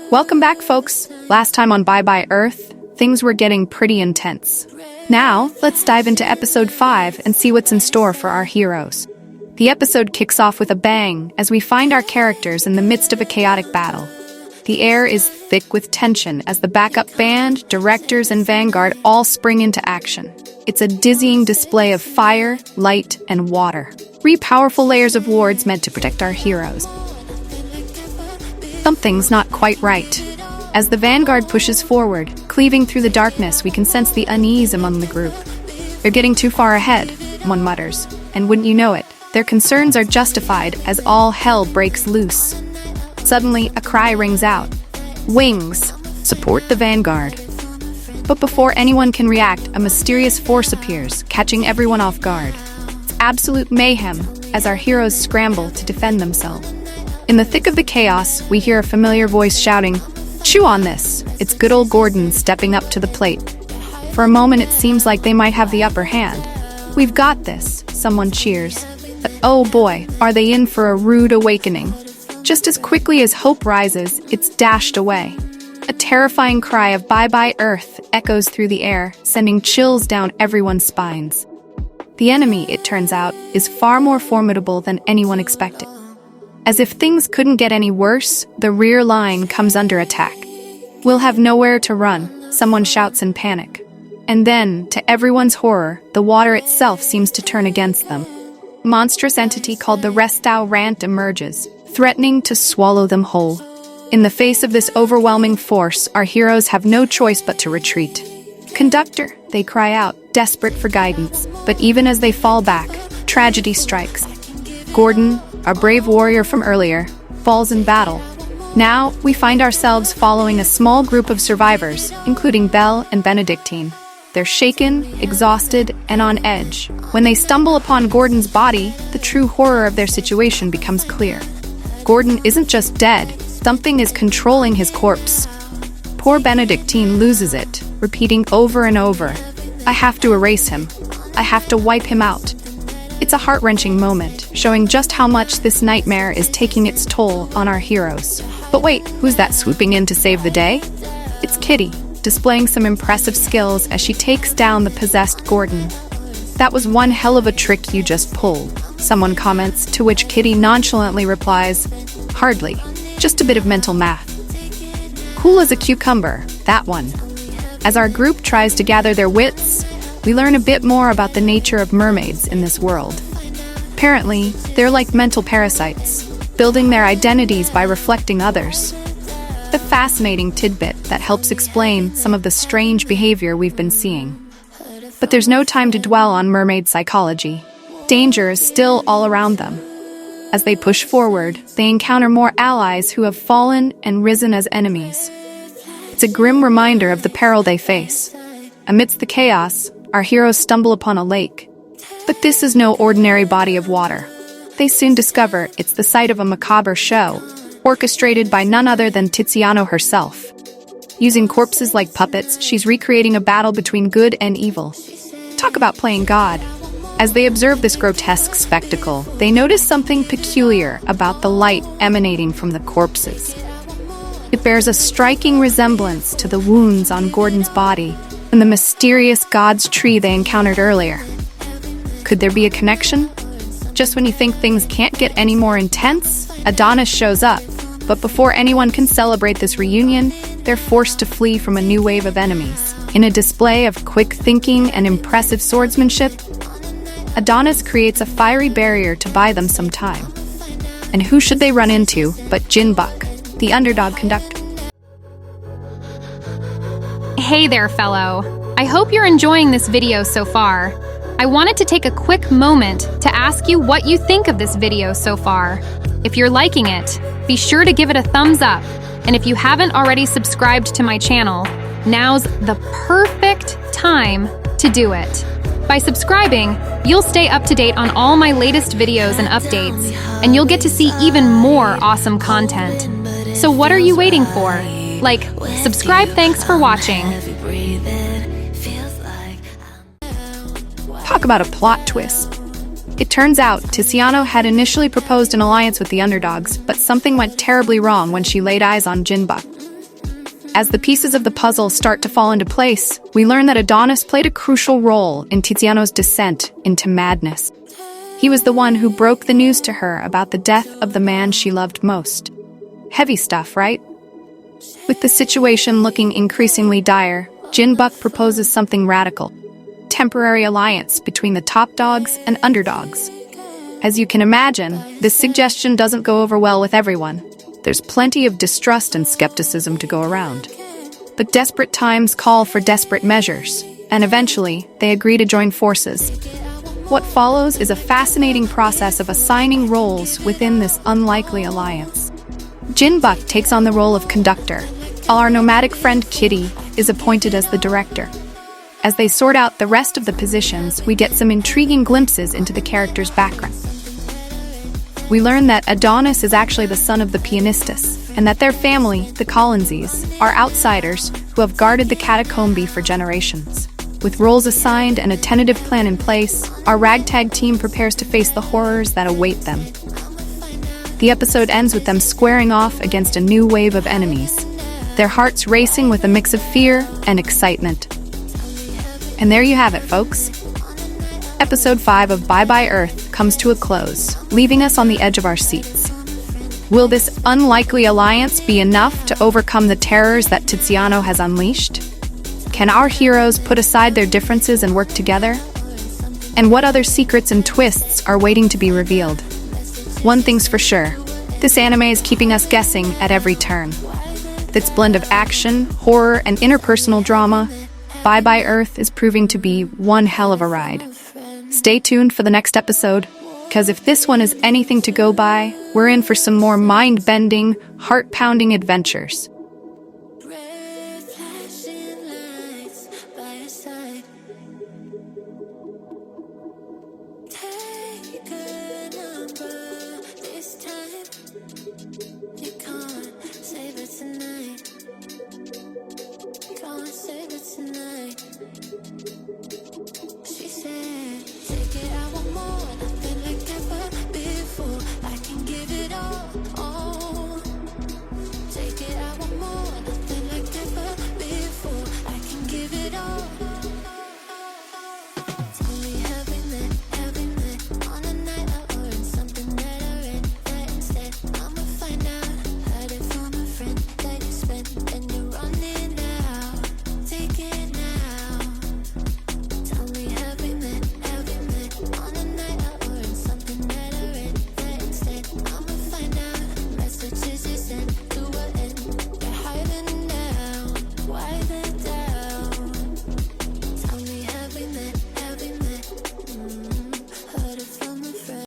Welcome back, folks. Last time on Bye Bye Earth, things were getting pretty intense. Now, let's dive into episode 5 and see what's in store for our heroes. The episode kicks off with a bang as we find our characters in the midst of a chaotic battle. The air is thick with tension as the backup band, directors, and vanguard all spring into action. It's a dizzying display of fire, light, and water. 3 powerful layers of wards meant to protect our heroes. Something's not quite right. As the vanguard pushes forward, cleaving through the darkness, we can sense the unease among the group. They're getting too far ahead, one mutters, and wouldn't you know it, their concerns are justified as all hell breaks loose. Suddenly, a cry rings out. Wings! Support the vanguard. But before anyone can react, a mysterious force appears, catching everyone off guard. It's absolute mayhem as our heroes scramble to defend themselves. In the thick of the chaos, we hear a familiar voice shouting, "Chew on this!" It's good old Gordon stepping up to the plate. For a moment, it seems like they might have the upper hand. "We've got this," someone cheers. But oh boy, are they in for a rude awakening. Just as quickly as hope rises, it's dashed away. A terrifying cry of "Bye Bye Earth" echoes through the air, sending chills down everyone's spines. The enemy, it turns out, is far more formidable than anyone expected. As if things couldn't get any worse, the rear line comes under attack. "We'll have nowhere to run," someone shouts in panic. And then, to everyone's horror, the water itself seems to turn against them. A monstrous entity called the Restau Rant emerges, threatening to swallow them whole. In the face of this overwhelming force, our heroes have no choice but to retreat. "Conductor," they cry out, desperate for guidance. But even as they fall back, tragedy strikes. Gordon, our brave warrior from earlier, falls in battle. Now, we find ourselves following a small group of survivors, including Belle and Benedictine. They're shaken, exhausted, and on edge. When they stumble upon Gordon's body, the true horror of their situation becomes clear. Gordon isn't just dead, something is controlling his corpse. Poor Benedictine loses it, repeating over and over, "I have to erase him. I have to wipe him out." It's a heart-wrenching moment, showing just how much this nightmare is taking its toll on our heroes. But wait, who's that swooping in to save the day? It's Kitty, displaying some impressive skills as she takes down the possessed Gordon. "That was one hell of a trick you just pulled," someone comments, to which Kitty nonchalantly replies, "Hardly, just a bit of mental math." Cool as a cucumber, that one. As our group tries to gather their wits, we learn a bit more about the nature of mermaids in this world. Apparently, they're like mental parasites, building their identities by reflecting others. The fascinating tidbit that helps explain some of the strange behavior we've been seeing. But there's no time to dwell on mermaid psychology. Danger is still all around them. As they push forward, they encounter more allies who have fallen and risen as enemies. It's a grim reminder of the peril they face. Amidst the chaos, our heroes stumble upon a lake. But this is no ordinary body of water. They soon discover it's the site of a macabre show, orchestrated by none other than Tisano herself. Using corpses like puppets, she's recreating a battle between good and evil. Talk about playing God. As they observe this grotesque spectacle, they notice something peculiar about the light emanating from the corpses. It bears a striking resemblance to the wounds on Gordon's body and the mysterious God's tree they encountered earlier. Could there be a connection? Just when you think things can't get any more intense, Adonis shows up. But before anyone can celebrate this reunion, they're forced to flee from a new wave of enemies. In a display of quick thinking and impressive swordsmanship, Adonis creates a fiery barrier to buy them some time. And who should they run into but Jinbuk, the underdog conductor? Hey there, fellow. I hope you're enjoying this video so far. I wanted to take a quick moment to ask you what you think of this video so far. If you're liking it, be sure to give it a thumbs up. And if you haven't already subscribed to my channel, now's the perfect time to do it. By subscribing, you'll stay up to date on all my latest videos and updates, and you'll get to see even more awesome content. So what are you waiting for? Like, subscribe. Thanks for watching. Talk about a plot twist. It turns out Tisano had initially proposed an alliance with the underdogs, but something went terribly wrong when she laid eyes on Jinbuk. As the pieces of the puzzle start to fall into place, we learn that Adonis played a crucial role in Tiziano's descent into madness. He was the one who broke the news to her about the death of the man she loved most. Heavy stuff, right? With the situation looking increasingly dire, Jinbuk proposes something radical: temporary alliance between the top dogs and underdogs. As you can imagine, this suggestion doesn't go over well with everyone. There's plenty of distrust and skepticism to go around. But desperate times call for desperate measures, and eventually, they agree to join forces. What follows is a fascinating process of assigning roles within this unlikely alliance. Jinbuk takes on the role of conductor, while our nomadic friend Kitty is appointed as the director. As they sort out the rest of the positions, we get some intriguing glimpses into the characters' background. We learn that Adonis is actually the son of the pianistas, and that their family, the Collinses, are outsiders who have guarded the catacomb for generations. With roles assigned and a tentative plan in place, our ragtag team prepares to face the horrors that await them. The episode ends with them squaring off against a new wave of enemies, their hearts racing with a mix of fear and excitement. And there you have it, folks. Episode 5 of Bye Bye Earth comes to a close, leaving us on the edge of our seats. Will this unlikely alliance be enough to overcome the terrors that Tiziano has unleashed? Can our heroes put aside their differences and work together? And what other secrets and twists are waiting to be revealed? One thing's for sure, this anime is keeping us guessing at every turn. With its blend of action, horror, and interpersonal drama, Bye Bye Earth is proving to be one hell of a ride. Stay tuned for the next episode, because if this one is anything to go by, we're in for some more mind-bending, heart-pounding adventures.